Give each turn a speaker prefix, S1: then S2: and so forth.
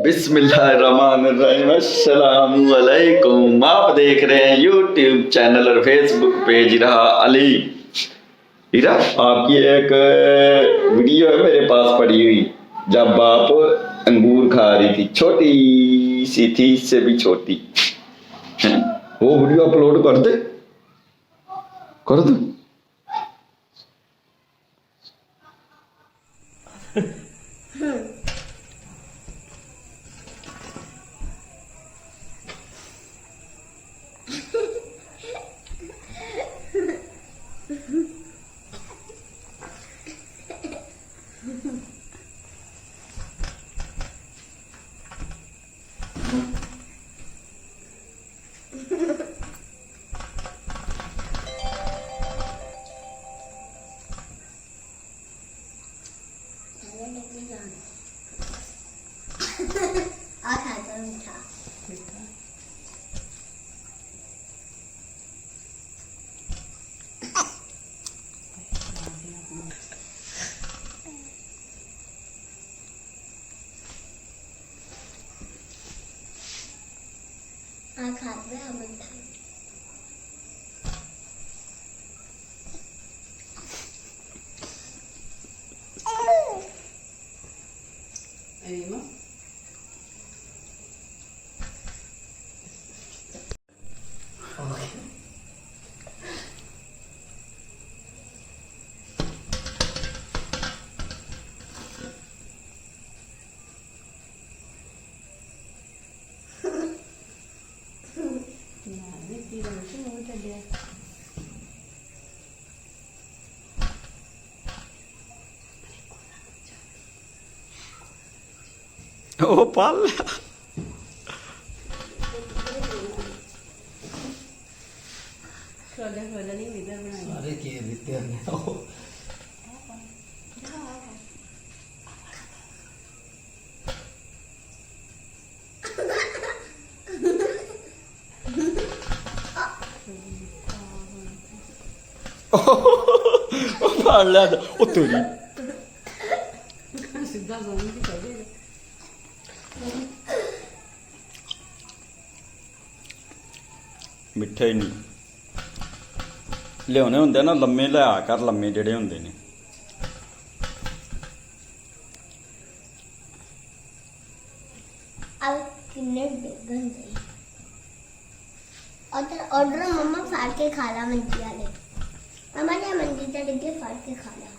S1: बिस्मिल्लाहिर्रहमानिर्रहीम अस्सलाम वालेकुम। आप देख रहे हैं यूट्यूब चैनल और फेसबुक पेज रहा अली। हीरा, आपकी एक वीडियो है मेरे पास पड़ी हुई, जब आप अंगूर खा रही थी, छोटी सी थी, इससे भी छोटी। वो वीडियो अपलोड कर दे, कर दो। ओ पाल
S2: सारे किए देते हैं
S1: पाल लिया ओ तेरी
S3: सीधा जमीन की कर देगा।
S1: मिठे ही नहीं लियाने होंगे ना, लम्मे लिया कर, लम्मे जेडे होंगे ने।
S4: ऑर्डर मम्मा फाड़ के खा ला मंजी वाले। मम्मा ने मंजी चढ़ के फाड़ के खा ला।